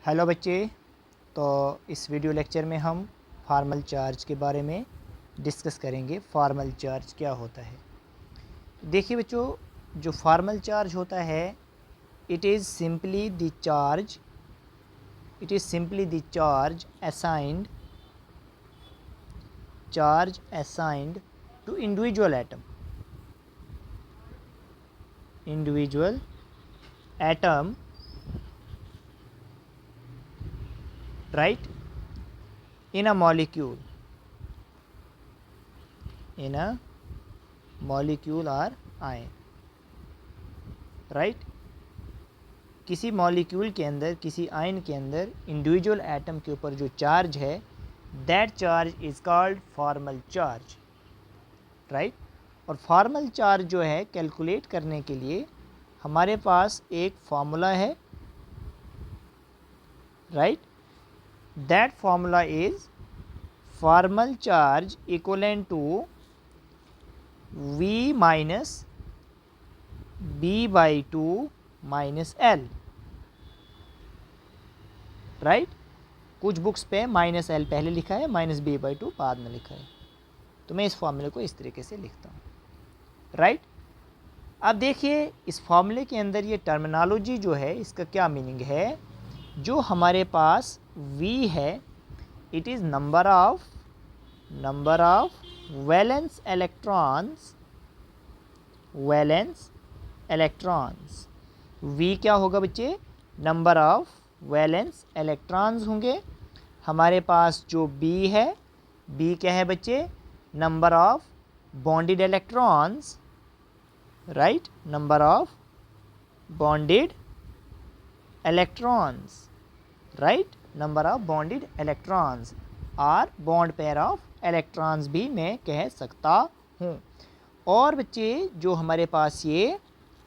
Hello बच्चे। तो इस वीडियो लेक्चर में हम फार्मल चार्ज के बारे में डिस्कस करेंगे। फार्मल चार्ज क्या होता है? देखिए बच्चों, जो फार्मल चार्ज होता है it is simply the charge assigned to individual atom, right, in a molecule or ion, right। किसी मॉलिक्यूल के अंदर, किसी आयन के अंदर इंडिविजुअल एटम के ऊपर जो चार्ज है that charge is called formal charge, right. और फॉर्मल चार्ज जो है कैलकुलेट करने के लिए हमारे पास एक फार्मूला है, right. That formula is formal charge equivalent to V minus B/2 minus L, right. कुछ बुक्स पे -L पहले लिखा है, -B/2 बाद में लिखा है, तो मैं इस फॉर्मूले को इस तरीके से लिखता हूँ, राइट। अब देखिए इस फॉर्मूले के अंदर ये टर्मिनोलॉजी जो है इसका क्या मीनिंग है। जो हमारे पास V है it is number of valence electrons. V क्या होगा बच्चे? नंबर ऑफ वैलेंस इलेक्ट्रॉन्स होंगे। हमारे पास जो B है, B क्या है बच्चे? Number of bonded electrons, right. Number of bonded electrons, right. Number of bonded electrons और बॉन्ड पेयर ऑफ इलेक्ट्रॉन्स भी मैं कह सकता हूँ। और बच्चे जो हमारे पास ये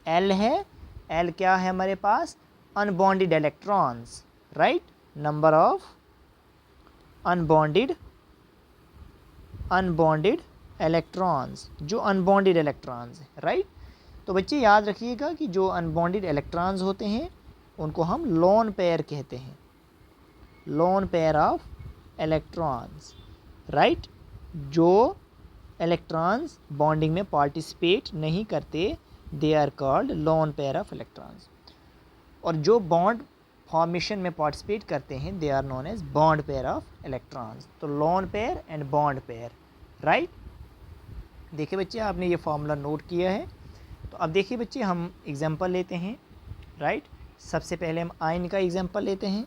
L है, L क्या है हमारे पास? Unbonded electrons, right. Number of unbonded electrons, जो अनबॉन्डेड इलेक्ट्रॉन्स है, राइट। तो बच्चे याद रखिएगा कि जो अनबॉन्डेड इलेक्ट्रॉन्स होते हैं उनको हम लोन पेयर कहते हैं, lone pair of electrons, right. जो इलेक्ट्रॉन्स बॉन्डिंग में पार्टिसिपेट नहीं करते they are called lone pair of electrons, और जो बॉन्ड फॉर्मेशन में पार्टिसिपेट करते हैं they are known as bond pair of electrons. तो lone pair and bond pair, right. देखिए बच्चे आपने ये फॉर्मूला नोट किया है। तो अब देखिए बच्चे हम एग्जांपल लेते हैं, राइट। सबसे पहले हम आयन का एग्जांपल लेते हैं।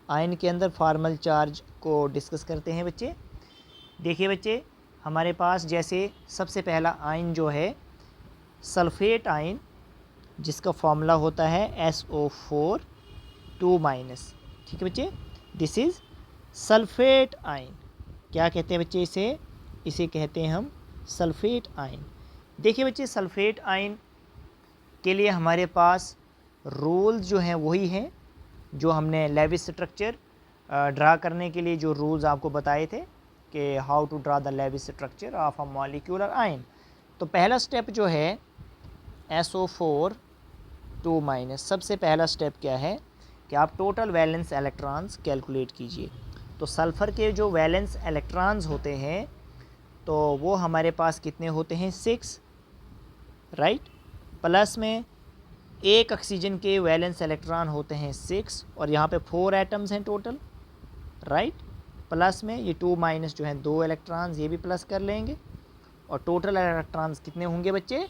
आयन के अंदर फार्मल चार्ज को डिस्कस करते हैं बच्चे। देखिए बच्चे हमारे पास जैसे सबसे पहला आयन जो है सल्फेट आयन, जिसका फॉर्मूला होता है SO4 2-। ठीक है बच्चे, दिस इज़ सल्फेट आयन। क्या कहते हैं बच्चे इसे कहते हैं हम सल्फेट आयन। देखिए बच्चे सल्फेट आयन के लिए हमारे पास रूल्स जो हैं वही हैं जो हमने लेविस स्ट्रक्चर ड्रा करने के लिए जो रूल्स आपको बताए थे कि how to draw the Lewis structure of a molecular ion. तो पहला स्टेप जो है SO4 2-। सबसे पहला स्टेप क्या है कि आप टोटल वैलेंस इलेक्ट्रॉन्स कैलकुलेट कीजिए। तो सल्फ़र के जो वैलेंस इलेक्ट्रॉन्स होते हैं तो वो हमारे पास कितने होते हैं? 6, राइट। प्लस में एक ऑक्सीजन के वैलेंस इलेक्ट्रॉन होते हैं 6, और यहाँ पे 4 एटम्स हैं टोटल, राइट। प्लस में ये 2- जो हैं 2 इलेक्ट्रॉन्स, ये भी प्लस कर लेंगे। और टोटल इलेक्ट्रॉन्स कितने होंगे बच्चे?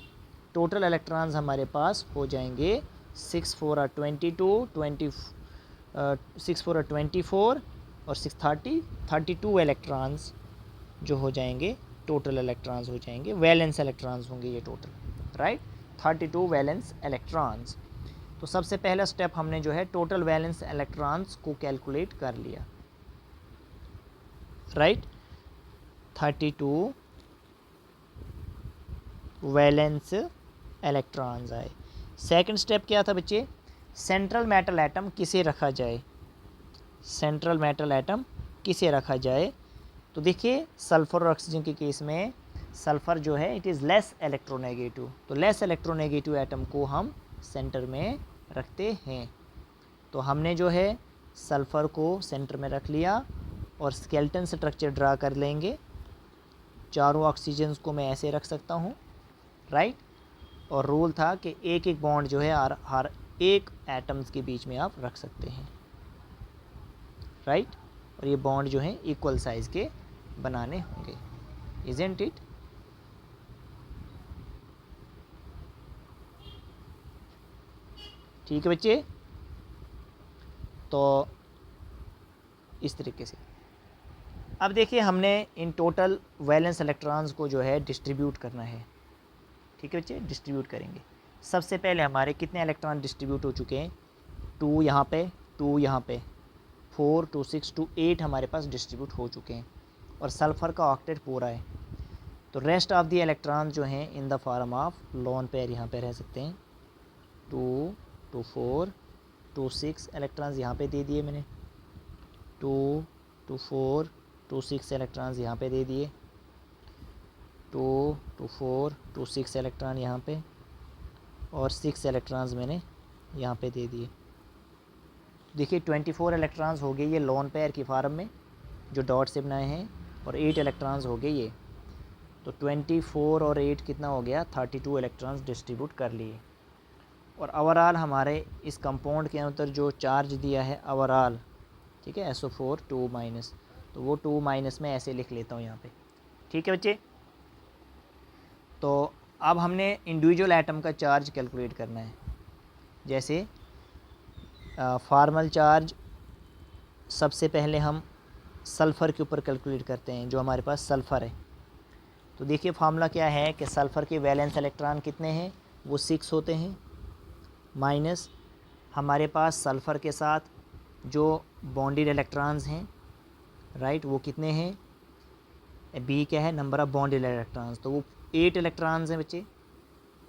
टोटल इलेक्ट्रॉन्स हमारे पास हो जाएंगे 6 4 are 22, 6 4 are 24 और 6 32 इलेक्ट्रॉन्स जो हो जाएंगे, टोटल इलेक्ट्रॉन्स हो जाएंगे, वैलेंस इलेक्ट्रॉन्स होंगे ये टोटल, राइट। 32 valence electrons. तो सबसे पहला स्टेप हमने जो है टोटल वैलेंस इलेक्ट्रॉन्स को कैलकुलेट कर लिया, राइट। 32 वैलेंस इलेक्ट्रॉन्स आए। सेकंड स्टेप क्या था बच्चे? सेंट्रल मेटल एटम किसे रखा जाए, सेंट्रल मेटल एटम किसे रखा जाए। तो देखिए सल्फ़र और ऑक्सीजन के केस में सल्फ़र जो है इट इज़ लेस इलेक्ट्रोनेगेटिव, तो लेस इलेक्ट्रोनेगेटिव एटम को हम सेंटर में रखते हैं, तो हमने जो है सल्फ़र को सेंटर में रख लिया और स्केलेटन स्ट्रक्चर ड्रा कर लेंगे। चारों ऑक्सीजन्स को मैं ऐसे रख सकता हूँ, राइट। और रूल था कि एक एक बॉन्ड जो है हर एक एटम्स के बीच में आप रख सकते हैं, राइट। और ये बॉन्ड जो है इक्वल साइज़ के बनाने होंगे, इज़न्ट इट। ठीक है बच्चे, तो इस तरीके से अब देखिए हमने इन टोटल वैलेंस इलेक्ट्रॉन्स को जो है डिस्ट्रीब्यूट करना है। ठीक है बच्चे, डिस्ट्रीब्यूट करेंगे। सबसे पहले हमारे कितने इलेक्ट्रॉन डिस्ट्रीब्यूट हो चुके हैं? 2 यहाँ पे, 2 यहाँ पे, 4 2 6 2 8 हमारे पास डिस्ट्रीब्यूट हो चुके हैं और सल्फ़र का ऑक्टेट पूरा है। तो रेस्ट ऑफ द इलेक्ट्रॉन जो हैं in the form of lone pair यहाँ पे रह सकते हैं। 2 2 4 2 6 इलेक्ट्रॉन्स यहाँ पे दे दिए मैंने, 2 2 4 2 6 इलेक्ट्रॉन्स यहाँ पे दे दिए, 2 2 4 2 6 इलेक्ट्रॉन यहाँ पे और 6 इलेक्ट्रॉन्स मैंने यहाँ पे दे दिए। देखिए 24 इलेक्ट्रॉन्स हो गए ये लोन पेयर की फॉर्म में जो डॉट से बनाए हैं और 8 इलेक्ट्रॉन्स हो गए ये। तो 24 और 8 कितना हो गया? 32 इलेक्ट्रॉन्स डिस्ट्रीब्यूट कर लिए। और ओवरऑल हमारे इस कंपाउंड के अंदर जो चार्ज दिया है ओवरऑल, ठीक है, SO4 2 माइनस, तो वो 2 माइनस में ऐसे लिख लेता हूँ यहाँ पे। ठीक है बच्चे, तो अब हमने इंडिविजुअल एटम का चार्ज कैलकुलेट करना है। जैसे फॉर्मल चार्ज सबसे पहले हम सल्फ़र के ऊपर कैलकुलेट करते हैं, जो हमारे पास सल्फ़र है। तो देखिए फार्मूला क्या है कि सल्फ़र के वैलेंस इलेक्ट्रॉन कितने हैं? वो 6 होते हैं, माइनस हमारे पास सल्फ़र के साथ जो बॉन्डेड इलेक्ट्रॉन्स हैं, राइट, वो कितने हैं? बी क्या है? नंबर ऑफ़ बॉन्डेड इलेक्ट्रॉन्स, तो वो 8 इलेक्ट्रॉन्स हैं बच्चे,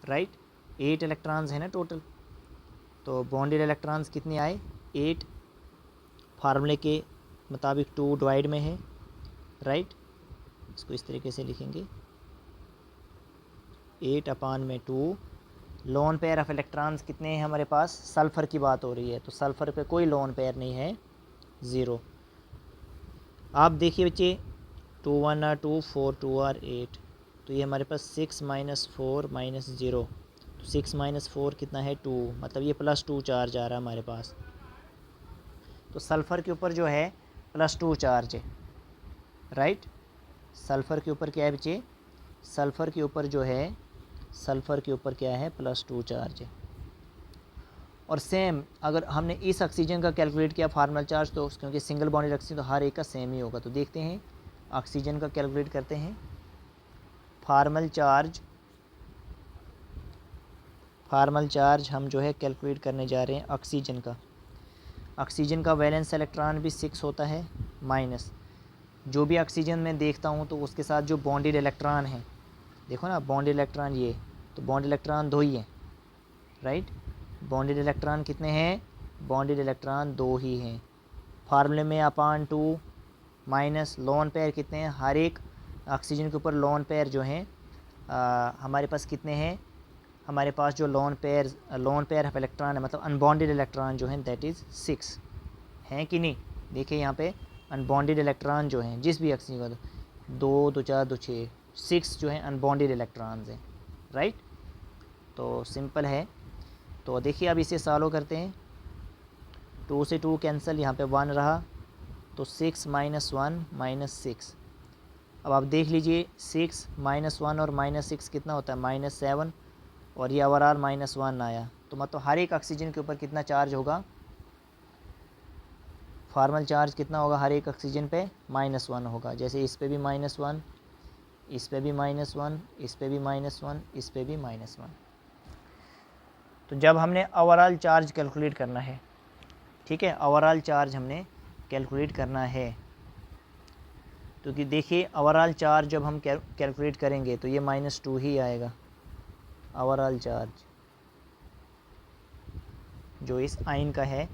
राइट, 8 इलेक्ट्रॉन्स हैं ना टोटल। तो बॉन्डेड इलेक्ट्रॉन्स कितने आए? 8। फार्मूले के मुताबिक 2 डिवाइड में है, राइट। इसको इस तरीके से लिखेंगे 8/2। लोन पेयर ऑफ इलेक्ट्रॉन्स कितने हैं हमारे पास? सल्फ़र की बात हो रही है तो सल्फ़र पे कोई लोन पेयर नहीं है, 0। आप देखिए बच्चे 2 1 are 2 4 2 are 8, तो ये हमारे पास 6 - 4 - 0, तो 6 - 4 कितना है? 2, मतलब ये +2 चार्ज आ रहा है हमारे पास। तो सल्फ़र के ऊपर जो है +2 चार्ज है, राइट। सल्फ़र के ऊपर क्या है बच्चे? सल्फ़र के ऊपर जो है, सल्फ़र के ऊपर क्या है? +2 चार्ज है। और सेम अगर हमने इस ऑक्सीजन का कैलकुलेट किया फार्मल चार्ज, तो क्योंकि सिंगल बॉन्डेड ऑक्सीजन तो हर एक का सेम ही होगा। तो देखते हैं ऑक्सीजन का कैलकुलेट करते हैं। फार्मल चार्ज हम जो है कैलकुलेट करने जा रहे हैं ऑक्सीजन का। ऑक्सीजन का वैलेंस इलेक्ट्रॉन भी 6 होता है, माइनस जो भी ऑक्सीजन में देखता हूँ तो उसके साथ जो बॉन्डेड इलेक्ट्रॉन है, देखो ना बॉन्डेड इलेक्ट्रॉन ये, तो बॉन्डेड इलेक्ट्रॉन 2 ही हैं, राइट। बॉन्डेड इलेक्ट्रॉन कितने हैं? बॉन्डेड इलेक्ट्रॉन 2 ही हैं। फार्मूले में /2 माइनस लोन पेयर कितने हैं? हर एक ऑक्सीजन के ऊपर लोन पेयर जो हैं हमारे पास कितने हैं? हमारे पास जो लोन पेयर ऑफ इलेक्ट्रॉन है, मतलब अनबॉन्डेड इलेक्ट्रॉन जो हैं, दैट इज़ 6 हैं कि नहीं? देखिए यहाँ पे अनबॉन्डेड इलेक्ट्रॉन जो हैं जिस भी ऑक्सीजन का, 2 2 4 2 6 6 जो हैं अनबॉन्डेड इलेक्ट्रॉन्स हैं, राइट। तो सिंपल है। तो देखिए अब इसे सॉल्व करते हैं। 2 से 2 कैंसिल, यहाँ पे 1 रहा, तो 6 - 1 - 6। अब आप देख लीजिए 6 - 1 और -6 कितना होता है? -7, और ये ओवरऑल -1 आया। तो मतलब हर एक ऑक्सीजन के ऊपर कितना चार्ज होगा? फार्मल चार्ज कितना होगा हर एक ऑक्सीजन पे? -1 होगा। जैसे इस पे भी -1, इस पे भी -1, इस पे भी -1, इस पे भी -1। तो जब हमने ओवरऑल चार्ज कैलकुलेट करना है, ठीक है, ओवरऑल चार्ज हमने कैलकुलेट करना है, तो कि देखिए ओवरऑल चार्ज जब हम कैलकुलेट करेंगे तो ये -2 ही आएगा ओवरऑल चार्ज जो इस आयन का है।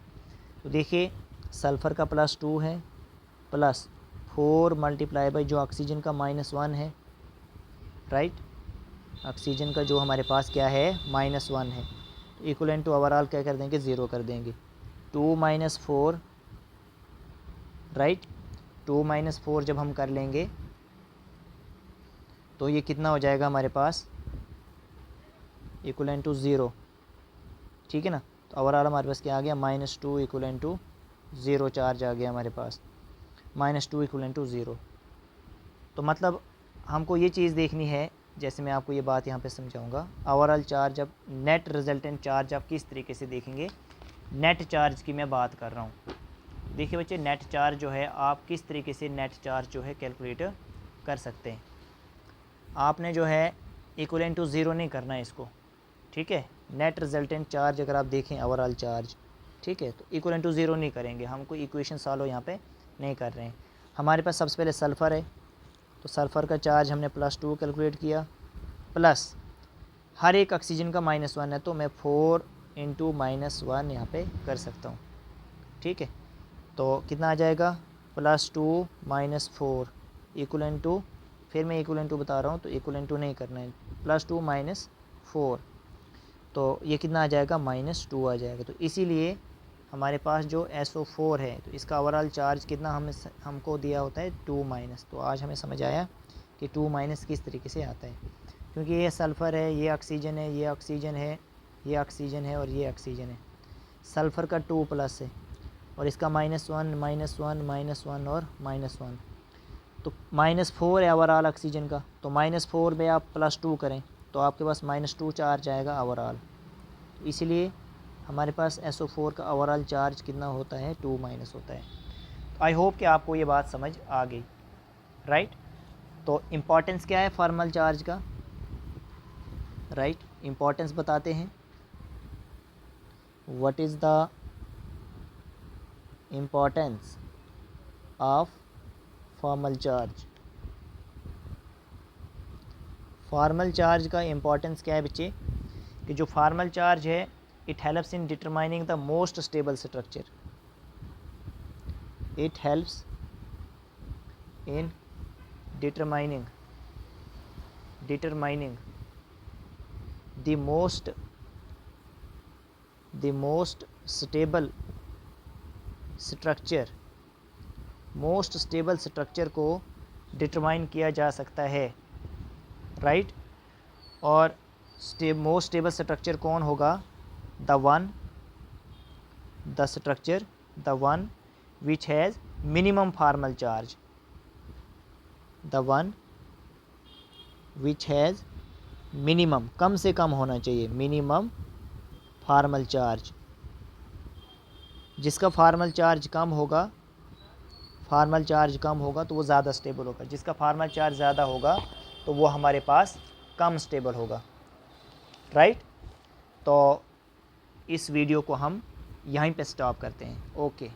तो देखिए सल्फ़र का +2 है, प्लस 4 × जो ऑक्सीजन का -1 है, राइट। ऑक्सीजन का जो हमारे पास क्या है? -1 है, तो इक्वलेंट टू ओवरऑल क्या कर देंगे? 0 कर देंगे। 2 माइनस 4, राइट। 2 माइनस 4 जब हम कर लेंगे तो ये कितना हो जाएगा हमारे पास, इक्वल टू 0, ठीक है ना। तो ओवरऑल हमारे पास क्या आ गया, -2 इक्वल टू 0 चार्ज आ गया हमारे पास, -2 इक्वल टू 0। तो मतलब हमको ये चीज़ देखनी है, जैसे मैं आपको ये बात यहाँ पे समझाऊंगा। ओवरऑल चार्ज, जब नेट रिजल्टेंट चार्ज आप किस तरीके से देखेंगे, नेट चार्ज की मैं बात कर रहा हूँ। देखिए बच्चे, नेट चार्ज जो है आप किस तरीके से नेट चार्ज जो है कैलकुलेट कर सकते हैं। आपने जो है इक्वल टू 0 नहीं करना है इसको, ठीक है। नेट रिजल्टेंट चार्ज अगर आप देखें ओवरऑल चार्ज, ठीक है, तो इक्वल टू 0 नहीं करेंगे, हम कोई इक्वेशन सॉल्व यहाँ पे नहीं कर रहे हैं। हमारे पास सबसे पहले सल्फ़र है, तो सल्फ़र का चार्ज हमने +2 कैलकुलेट किया, प्लस हर एक ऑक्सीजन का -1 है, तो मैं 4 × -1 यहाँ पे कर सकता हूँ, ठीक है। तो कितना आ जाएगा, +2 - 4 इक्वल टू, फिर मैं इक्वल टू बता रहा हूँ तो इक्वल टू नहीं करना है, +2 - 4, तो ये कितना आ जाएगा, -2 आ जाएगा। तो इसीलिए हमारे पास जो SO4 है, तो इसका ओवरऑल चार्ज कितना हमको दिया होता है, 2-। तो आज हमें समझ आया कि 2- किस तरीके से आता है, क्योंकि ये सल्फ़र है, ये ऑक्सीजन है, ये ऑक्सीजन है, ये ऑक्सीजन है और ये ऑक्सीजन है। सल्फ़र का 2+ है और इसका -1 -1 और -1, तो -4 है ओवरऑल ऑक्सीजन का। तो -4 में आप +2 करें तो आपके पास -2 चार्ज आएगा ओवरऑल। इसलिए हमारे पास SO4 का ओवरऑल चार्ज कितना होता है, 2- होता है। आई होप कि आपको ये बात समझ आ गई, राइट। तो इम्पॉर्टेंस क्या है फॉर्मल चार्ज का, राइट, इम्पॉर्टेंस बताते हैं। What is the importance of formal charge. Formal charge का इम्पॉर्टेंस क्या है बच्चे, कि जो फॉर्मल चार्ज है, it helps in determining the most stable structure. It helps in determining the most stable structure। Most stable structure को determine किया जा सकता है, राइट। और मोस्ट स्टेबल स्ट्रक्चर कौन होगा, the structure which has minimum formal charge, the one which has minimum, कम से कम होना चाहिए, मिनिमम फॉर्मल चार्ज। जिसका फॉर्मल चार्ज कम होगा तो वो ज़्यादा स्टेबल होगा, जिसका फॉर्मल चार्ज ज़्यादा होगा तो वो हमारे पास कम स्टेबल होगा, राइट। तो इस वीडियो को हम यहीं पे स्टॉप करते हैं, ओके।